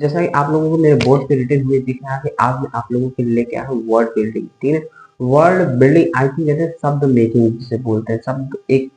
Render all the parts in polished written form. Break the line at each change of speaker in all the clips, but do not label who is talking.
जैसा कि आप लोगों को मेरे बोर्ड पे रिटन हुए दिख रहा है कि आज मैं आप लोगों के लिए लेके आया हूँ वर्ड बिल्डिंग। ठीक है, वर्ड बिल्डिंग आई थिंक जैसे शब्द मेकिंग जिसे बोलते हैं, शब्द एक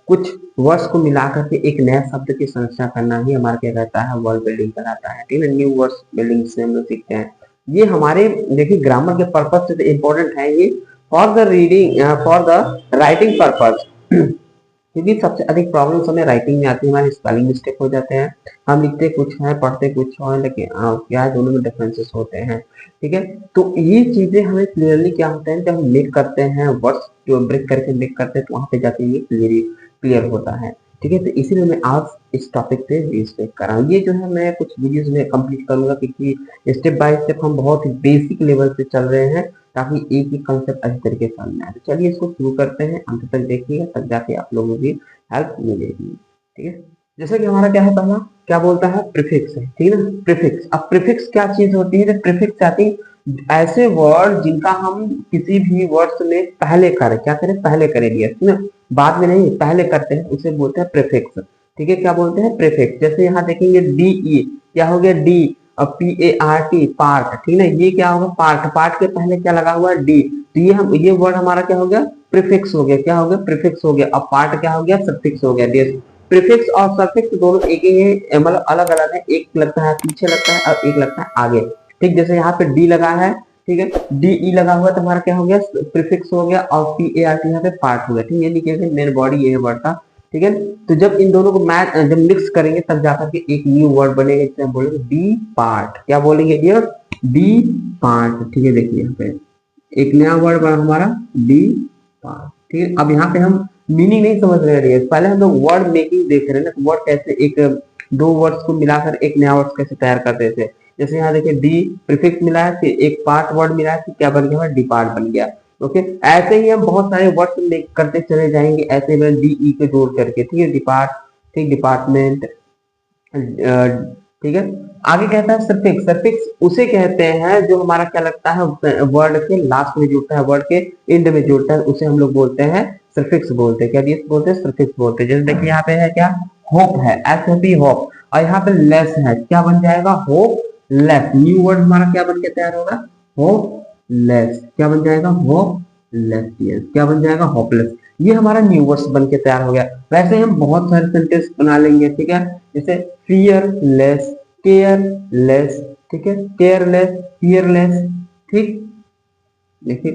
कुछ वर्ड्स को मिला करके एक नया शब्द की संरचना करना ही हमारा क्या कहता है, वर्ड बिल्डिंग कहलाता है। ठीक है, न्यू वर्ड्स बिल्डिंग से हम लोग सीखते हैं। ये हमारे देखिए ग्रामर के पर्पज से तो इम्पोर्टेंट है ये, for the reading for the writing purpose, क्योंकि सबसे अधिक प्रॉब्लम्स हमें राइटिंग में आती है, हमारे स्पेलिंग मिस्टेक हो जाते हैं, हम लिखते कुछ हैं पढ़ते कुछ और, लेकिन क्या है दोनों में डिफरेंसेस होते हैं। ठीक है, तो ये चीजें हमें क्लियरली क्या होता है जब हम मेक करते हैं वर्ड्स जो ब्रेक करके मेक करते हैं तो वहां पे जाके ये क्लियर होता है। ठीक है, तो इसीलिए मैं आज इस टॉपिक पे वीडियोस मेक कर रहा हूँ। ये जो है मैं कुछ वीडियोस में कंप्लीट करूंगा क्योंकि स्टेप बाय स्टेप हम बहुत ही बेसिक लेवल पे चल रहे हैं ताकि एक ही कंसेप्ट अच्छी तरीके से समझ आए। तो चलिए इसको शुरू करते हैं, अंत तक देखिएगा तब जाके आप लोगों की हेल्प मिलेगी। ठीक है, जैसे कि हमारा क्या है, पहला क्या बोलता है, प्रीफिक्स है। ठीक है ना, प्रीफिक्स। अब प्रीफिक्स क्या चीज होती है, प्रीफिक्स आती ऐसे वर्ड जिनका हम किसी भी वर्ड्स में पहले करें, क्या करें, पहले करें दिया, ठीक है ना, बाद में नहीं, पहले करते हैं, उसे बोलते हैं प्रीफिक्स। ठीक है, क्या बोलते हैं, प्रीफिक्स। जैसे यहाँ देखेंगे डी ई, क्या हो गया, डी, और P A R T, part. ठीक है ना, ये क्या होगा, पार्ट, पार्ट के पहले क्या लगा हुआ है, डी, तो ये वर्ड हमारा क्या हो गया, प्रीफिक्स हो गया। क्या हो गया, प्रीफिक्स हो गया। अब पार्ट क्या हो गया, सफिक्स हो गया। प्रीफिक्स और सफिक्स दोनों एक ही है, मतलब अलग अलग है, एक लगता है पीछे लगता है और एक लगता है आगे। ठीक, जैसे यहाँ पे डी लगा है, ठीक है, डी ई लगा हुआ तो हमारा क्या हो गया, प्रीफिक्स हो गया, और पी ए आर टी यहाँ पे पार्ट हो गया। ठीक है, ये लिखिए मेन बॉडी ये है वर्ड का। ठीक है, तो जब इन दोनों को मैच जब मिक्स करेंगे तब जाकर के एक न्यू वर्ड बनेगा, जिसे हम बोलेंगे डी पार्ट। क्या बोलेंगे डियर, डी पार्ट। ठीक है, देखिए यहाँ पे एक नया वर्ड बना हमारा डी पार्ट। ठीक है, अब यहाँ पे हम मीनिंग नहीं समझ रहे हैं, पहले हम लोग वर्ड मेकिंग देख रहे हैं ना, वर्ड कैसे एक दो वर्ड्स को मिलाकर एक नया वर्ड कैसे तैयार करते थे। जैसे यहाँ देखिए डी प्रीफिक्स मिला है, फिर एक पार्ट वर्ड मिला है, फिर क्या बन गया, डी पार्ट बन गया। ओके, ऐसे ही हम बहुत सारे वर्ड्स करते चले जाएंगे, ऐसे में डी ई को जोड़ करके। ठीक है, डिपार्ट, ठीक, डिपार्टमेंट। ठीक है, आगे कहता है सफिक्स। सफिक्स उसे कहते हैं जो हमारा क्या लगता है, वर्ड के लास्ट में जुड़ता है, वर्ड के एंड में जुड़ता है, उसे हम लोग बोलते हैं सफिक्स बोलते हैं। क्या दिए बोलते हैं, सफिक्स बोलते हैं। जैसे देखिए यहाँ पे है क्या, होप है, एस ओ पी होप, और यहाँ पे लेस है, क्या बन जाएगा, होप लेस। न्यू वर्ड हमारा क्या बन के तैयार होगा, होप लेस। क्या बन जाएगा, होप लेस। क्या बन जाएगा, होपलेस। ये हमारा न्यू वर्ड्स बन के तैयार हो गया। वैसे हम बहुत सारे सेंटेंस बना लेंगे। ठीक है, जैसे फियरलेस, केयरलेस, ठीक है, केयरलेस, फियरलेस। ठीक, देखिए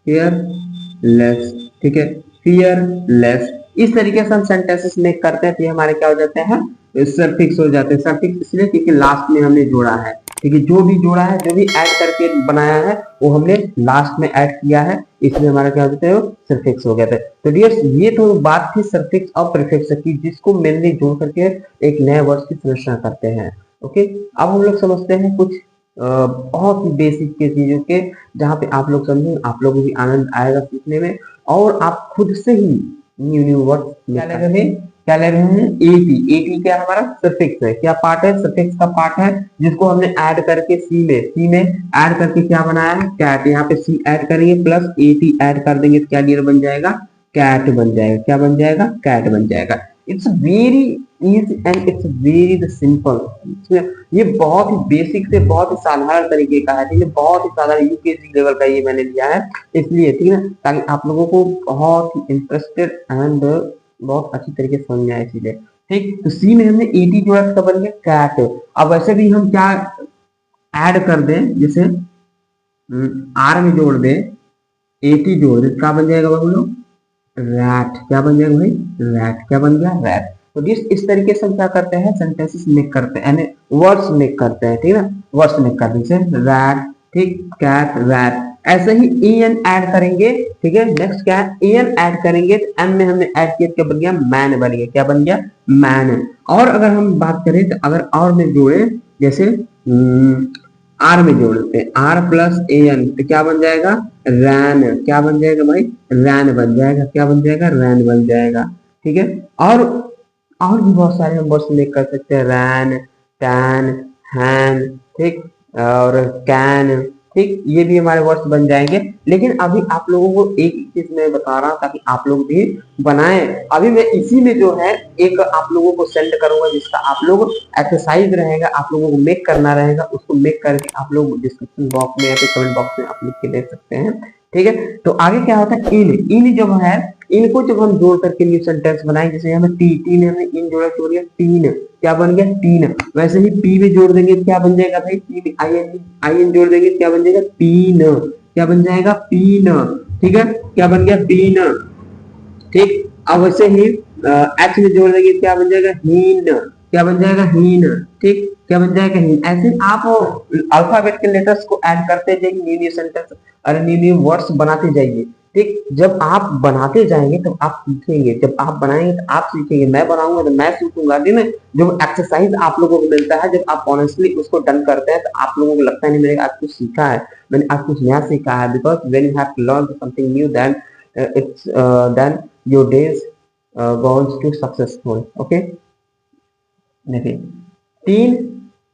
फियरलेस, ठीक है, फियरलेस। इस तरीके से हम सेंटेंसेस मेक करते हैं तो ये हमारे क्या हो जाते हैं, सफिक्स हो जाते हैं। सफिक्स इसलिए क्योंकि लास्ट में हमने जोड़ा है। ठीक है, जो भी जोड़ा है, जो भी ऐड करके बनाया है वो हमने लास्ट में ऐड किया है, इसलिए हमारा क्या हो जाता है, वो सफिक्स हो गया था। तो डियर्स ये तो बात थी सफिक्स और प्रीफिक्स की, जिसको मेनली जोड़ करके एक नए वर्ड की संरचना करते हैं। ओके, अब हम लोग समझते हैं कुछ बहुत ही बेसिक के चीजों के, जहाँ पे आप लोग समझेंगे, आप लोगों को भी आनंद आएगा सीखने में, और आप खुद से ही न्यू न्यू वर्ड क्या ले रहे हैं, क्या ले रहे हैं, एटी। एटी क्या हमारा सफिक्स है, क्या पार्ट है, सफिक्स का पार्ट है, जिसको हमने ऐड करके सी में ऐड करके क्या बनाया है, कैट। यहाँ पे सी ऐड करेंगे प्लस एटी ऐड कर देंगे तो क्या डियर बन जाएगा, कैट बन जाएगा। क्या बन जाएगा, कैट बन जाएगा। It's very easy and it's very simple. ये बहुत ही बेसिक से बहुत ही साधारण तरीके का है। ठीक है, बहुत ही साधारण यूकेजी लेवल का ये मैंने लिया है इसलिए, ठीक है, ताकि आप लोगों को बहुत ही इंटरेस्टेड एंड बहुत अच्छी तरीके से समझ में आए चीजें। ठीक, तो सी में हमने एटी जोड़ा तो बन गया कैट। अब वैसे भी हम क्या ऐड कर दें, जैसे आर में जोड़ दें, एटी जोड़ दें, क्या बन जाएगा बाबू लोग, रैट। क्या बन जाएगा भाई, रैट। क्या बन गया, रैट। तो इस तरीके से हम क्या करते हैं, सेंटेंसेस मेक करते हैं, यानी वर्ड्स मेक करते हैं। ठीक है ना, वर्ड्स मेक करते हैं, जैसे रैट, ठीक, कैट, रैट। ऐसे ही एन ऐड करेंगे। ठीक है, नेक्स्ट क्या है, एन ऐड करेंगे तो एम में हमने ऐड किया, क्या बन गया, मैन बन गया। क्या बन गया, मैन। और अगर हम बात करें तो अगर और में जोड़े, जैसे आर में जोड़ते हैं, आर प्लस एन, तो क्या बन जाएगा, रैन। क्या बन जाएगा भाई, रैन बन जाएगा। क्या बन जाएगा, रैन बन जाएगा। ठीक है, और भी बहुत सारे हम वर्ड्स मेक कर सकते हैं, रैन, टैन, हैन, ठीक, और कैन। ठीक, ये भी हमारे वर्ड्स बन जाएंगे। लेकिन अभी आप लोगों को एक चीज मैं बता रहा हूँ ताकि आप लोग भी बनाएं। अभी मैं इसी में जो है एक आप लोगों को सेंड करूंगा जिसका आप लोग एक्सरसाइज रहेगा, आप लोगों को मेक करना रहेगा, उसको मेक करके आप लोग डिस्क्रिप्शन बॉक्स में या फिर कमेंट बॉक्स में आप लिख के देख सकते हैं। ठीक है, तो आगे क्या होता है, इन जब है, इनको जब हम जोड़ करके न्यू सेंटेंस बनाएंगे, जैसे हमें तीन हमने इन जोड़ा तो बन गया तीन, क्या बन गया तीन। वैसे ही पी में जोड़ देंगे क्या बन जाएगा भाई, पी में आई एन जोड़ देंगे क्या बन जाएगा पीन, क्या बन जाएगा पीन। ठीक है, क्या बन गया पीन। ठीक, अब वैसे ही एच में जोड़ देंगे क्या बन जाएगा हीन, क्या बन जाएगा हीन। ठीक, क्या बन जाएगा हीन। ऐसे आप अल्फाबेट के लेटर्स को ऐड करते जाइए, न्यू न्यू सेंटेंस और न्यू न्यू वर्ड्स बनाते जाइए। ठीक, जब आप बनाते जाएंगे तब आप सीखेंगे, जब आप बनाएंगे तो आप सीखेंगे, मैं बनाऊंगा तो मैं सीखूंगा। दिन जब एक्सरसाइज आप लोगों को मिलता है, जब आप ऑनेस्टली उसको डन करते हैं तो आप लोगों को लगता है नहीं मैंने आज कुछ सीखा है, मैंने आज कुछ नया सीखा है। Because when you have learn something new then it's then your days goes to successful. Okay, देखिए तीन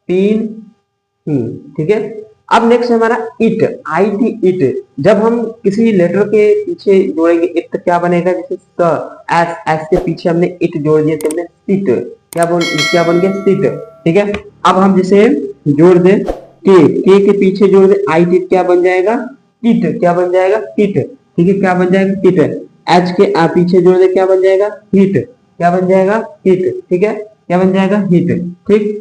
तीन ठीक है। अब नेक्स्ट है हमारा इट, आई थी इट। जब हम किसी लेटर के पीछे जोड़ेंगे इट तो क्या बनेगा, जैसे स, एस, एस के पीछे हमने इट जोड़ दिया तो हमने सिट, क्या बन गया सिट। ठीक है, अब हम जैसे जोड़ दे के के पीछे जोड़ दे आई टिट, क्या बन जाएगा किट, क्या बन जाएगा किट। ठीक है, क्या बन जाएगा किट। एच के पीछे जोड़ दे क्या बन जाएगा हिट, क्या बन जाएगा हिट। ठीक है, क्या बन जाएगा हिट। ठीक,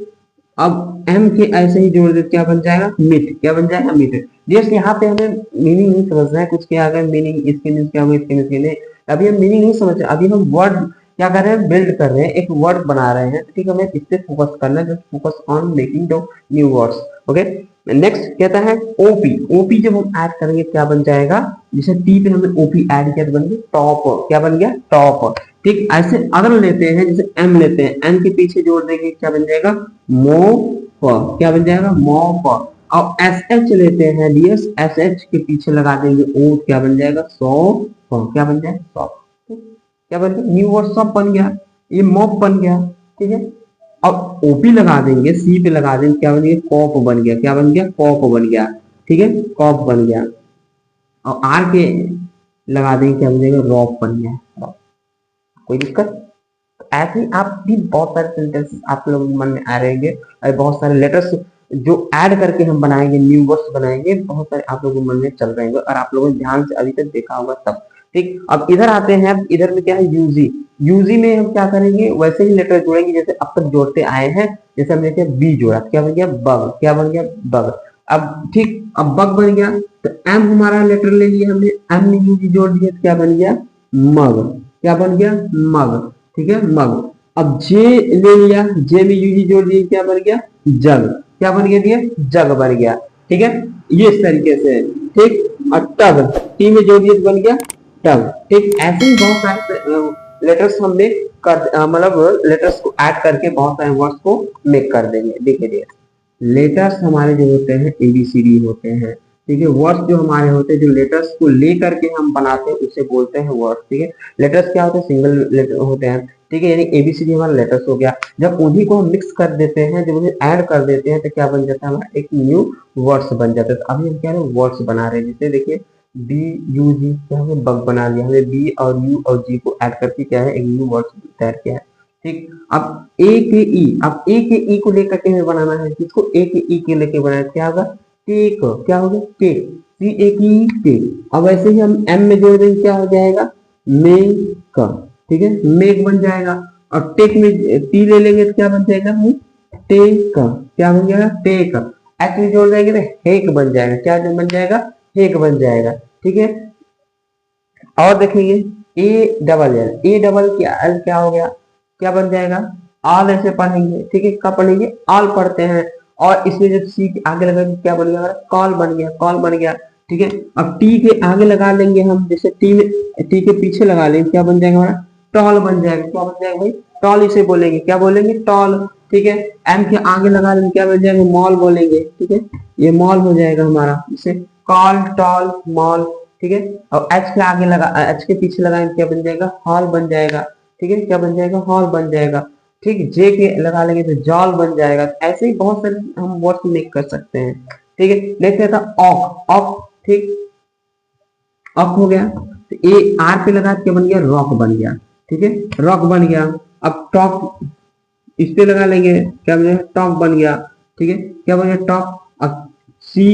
अब एम के ऐसे ही जोड़ दे क्या बन जाएगा मिट, क्या बन जाएगा मिट। जस्ट यहाँ पे हमें मीनिंग नहीं समझना है, कुछ क्या अगर मीनिंग इसके मीनिंग क्या होगा इसके मीनिंग नहीं, अभी हम मीनिंग नहीं समझ रहे, अभी हम वर्ड क्या कर रहे हैं बिल्ड कर रहे हैं, एक वर्ड बना रहे हैं। ठीक है, हमें इस पे फोकस करना है, just focus on making the new words. Okay, next कहता है ओपी। ओपी जब हम ऐड करेंगे क्या बन जाएगा, जैसे टी पे हमने ओपी ऐड किया तो बन गया टॉप, क्या बन गया टॉप। ठीक, ऐसे अदर लेते हैं, जैसे एम लेते हैं, एम के पीछे जोड़ देंगे क्या बन जाएगा मोप, क्या बन जाएगा मोप। और एस एच लेते हैं डियर्स, एस एच के पीछे लगा देंगे ओ, क्या बन जाएगा सॉप, क्या बन जाएगा सॉप। क्या बन गया न्यू वर्ड सॉप बन गया, ये मॉप बन गया। ठीक है, अब ओपी लगा देंगे, सी पे लगा देंगे क्या बन गया कॉप बन गया, क्या बन गया कॉप बन गया। ठीक है, कॉप बन गया। और आर के लगा देंगे क्या बन जाएगा रॉप बन गया। कोई दिक्कत, ऐसे ही आप भी बहुत सारे सेंटेंसेस आप लोगों के मन में आ रहेंगे और बहुत सारे लेटर्स जो ऐड करके हम बनाएंगे, न्यू वर्ड्स बनाएंगे, बहुत सारे आप लोगों के मन में चल रहे हैं और आप लोगों ने ध्यान से अभी तक देखा होगा तब। ठीक, अब इधर आते हैं, इधर में क्या है यूजी। यूजी में हम क्या करेंगे वैसे ही लेटर जोड़ेंगे जैसे अब तक जोड़ते आए हैं। जैसे हमने क्या बी जोड़ा, क्या बन गया बग, क्या बन गया बग। अब ठीक, अब बग बन गया तो एम हमारा लेटर ले लिया हमने, एम में यूजी जोड़ दिया, क्या बन गया मग, क्या बन गया मग। ठीक है मग। अब जे ले लिया, जे में यूजी जोड़ दिया, क्या बन गया जग, क्या बन गया दिया जग बन गया। ठीक है, ये इस तरीके से। ठीक, और टग, टी में जोड़ दिया तो बन गया टग। ठीक, ऐसे ही बहुत सारे लेटर्स हमने मतलब लेटर्स को ऐड करके बहुत सारे वर्ड्स को मेक कर देंगे। देखिए लेटर्स हमारे जो होते हैं एबीसीडी होते हैं। ठीक है, वर्ड्स जो हमारे होते हैं, जो लेटर्स को लेकर के हम बनाते हैं उसे बोलते हैं वर्ड्स। ठीक है, लेटर्स क्या होते हैं सिंगल लेटर होते हैं। ठीक है, यानी एबीसीडी हमारा लेटर्स हो गया। जब उन्हीं को हम मिक्स कर देते हैं, जब उन्हें ऐड कर देते हैं तो क्या बन जाता है हमारा एक न्यू वर्ड्स बन जाता है। तो अभी हम क्या है वर्ड्स बना रहे हैं, जैसे देखिए बी यू जी, क्या हमने बग बना लिया, हमने बी और यू और जी को ऐड करके क्या है एक न्यू वर्ड्स तैयार किया है। ठीक, अब ए के ई, अब ए के ई को लेकर के हमें बनाना है, जिसको ए के ई के लेके बनाना क्या होगा टेक, क्या होगा टेक, सी ए की टेक। अब ऐसे ही हम एम में जोड़ देंगे क्या हो जाएगा मेक, ठीक है मेक बन जाएगा। और टेक में टी ले लेंगे तो क्या बन जाएगा टेक, क्या बन जाएगा टेक। एच में जोड़ देंगे तो हेक बन जाएगा, क्या बन जाएगा हेक बन जाएगा। ठीक है, और देखेंगे A double L, A double क्या एल क्या हो गया क्या बन जाएगा ऑल, ऐसे पढ़ेंगे। ठीक है, कब पढ़ेंगे ऑल पढ़ते हैं। और इसमें जब सी के आगे लगा क्या बन गया कॉल बन गया, कॉल बन गया। ठीक है, अब टी के आगे लगा लेंगे हम, जैसे टी में टी के पीछे लगा लेंगे क्या बन जाएगा हमारा टॉल बन जाएगा, क्या बन जाएगा भाई टॉल, इसे बोलेंगे क्या बोलेंगे टॉल। ठीक है, एम के आगे लगा लेंगे क्या बन जाएगा मॉल बोलेंगे। ठीक है, ये मॉल हो जाएगा हमारा, जैसे कॉल टॉल मॉल। ठीक है, और एच के आगे लगा, एच के पीछे लगाएंगे क्या बन जाएगा हॉल बन जाएगा। ठीक है, क्या बन जाएगा हॉल बन जाएगा। ठीक, जे के लगा लेंगे तो जॉल बन जाएगा। ऐसे ही बहुत सारे हम वर्ड्स मेक कर सकते हैं। ठीक। ठीक है। नेक्स्ट रहता है ऑक, ऑक, ठीक, ऑक हो गया, तो ए आर पे लगा क्या बन गया, रॉक बन गया, ठीक है, रॉक बन गया। अब टॉक इस पे लगा लेंगे, क्या बन गया, टॉक बन गया, ठीक है, क्या बन गया, टॉक। अब सी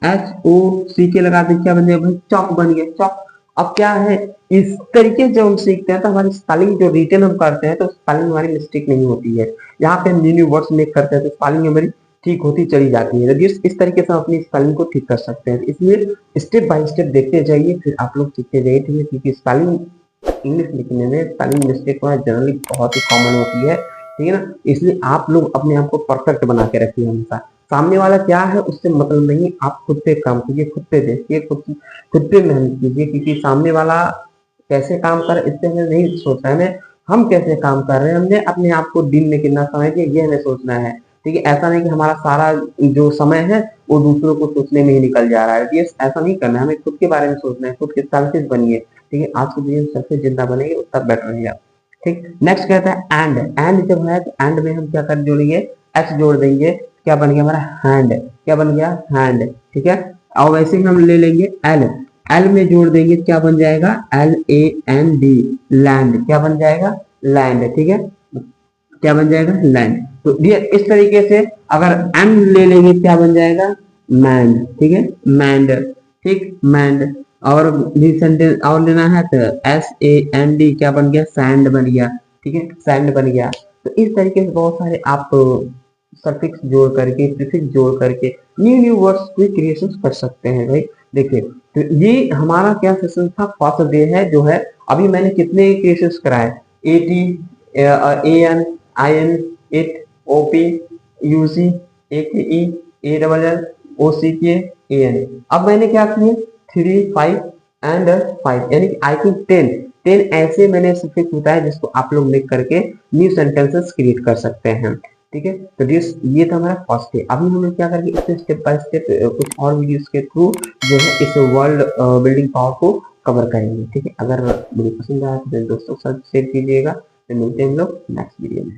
एच ओ सी के लगाते क्या बन गया भाई, चॉक बन गया, चॉक। अब क्या है, इस तरीके से जब हम सीखते हैं तो हमारी स्पेलिंग जो रिटन हम करते हैं तो स्पेलिंग हमारी मिस्टेक नहीं होती है। यहाँ पे हम न्यू न्यू वर्ड्स मेक करते हैं तो स्पेलिंग हमारी ठीक होती चली जाती है। इस तरीके से हम अपनी स्पेलिंग को ठीक कर सकते हैं। इसलिए स्टेप बाय स्टेप देखते जाइए, फिर आप लोग सीखते जाइए, ठीक है, क्योंकि स्पेलिंग इंग्लिश लिखने में स्पेलिंग मिस्टेक होना जनरली बहुत ही कॉमन होती है, ठीक है ना। इसलिए आप लोग अपने आप को परफेक्ट बना के रखिए हमेशा। सामने वाला क्या है उससे मतलब नहीं, आप खुद पे काम कीजिए, खुद पे देखिए, खुद पे मेहनत कीजिए, क्योंकि सामने वाला कैसे काम कर इससे हमें नहीं सोचना है, हमें हम कैसे काम कर रहे हैं, हमने अपने आप को दिन में कितना समय दिया ये हमें सोचना है, ठीक है। ऐसा नहीं कि हमारा सारा जो समय है वो दूसरों को सोचने में ही निकल जा रहा है, ये ऐसा नहीं करना है, हमें खुद के बारे में सोचना है, खुद के सेल्फिश बनिए, ठीक है। आज के दिन सेल्फिश जितना बनेंगे उतना बेटर रहेगा, ठीक। नेक्स्ट कहता है एंड, एंड जब है तो एंड में हम क्या कर जोड़ेंगे, एच जोड़ देंगे, क्या बन गया हमारा हैंड, क्या बन गया, हैंड, ठीक है। और वैसे ही हम ले लेंगे एल, एल में जोड़ देंगे क्या बन जाएगा, L A N D, land, क्या बन जाएगा, लैंड, ठीक है, क्या बन जाएगा, लैंड। तो डियर इस तरीके से अगर एम ले लेंगे क्या बन जाएगा, मैंड, ठीक है, मैंड, ठीक, मैंड। और भी सेंटेंस और लेना है तो एस ए एन डी क्या बन गया, सैंड बन गया, ठीक है, सैंड बन गया। तो इस तरीके से बहुत सारे आप सफिक्स जोड़ करके, प्रीफिक्स जोड़ करके न्यू न्यू वर्ड्स की क्रिएशन कर सकते हैं भाई। देखिए तो ये हमारा क्या सेशन था, फर्स्ट डे है जो है। अभी मैंने कितने क्रिएशन कराए, A T, A N, I N, it, O P, U C, A K E, A double L, ओ सी के, ए एन। अब मैंने क्या किए, 3, 5 एंड 5 यानी आई थिंक 10 ऐसे मैंने सफिक्स बताया जिसको आप लोग लिख करके न्यू सेंटेंसेस क्रिएट कर सकते हैं, ठीक है। तो ये था हमारा फर्स्ट डे। अभी हम लोग क्या करेंगे, इससे स्टेप बाय स्टेप कुछ और वीडियोस के थ्रू जो है इस वर्ल्ड बिल्डिंग पावर को कवर करेंगे, ठीक है। अगर वीडियो पसंद आया तो दोस्तों के साथ शेयर कीजिएगा। तो मिलते हैं हम लोग नेक्स्ट वीडियो में।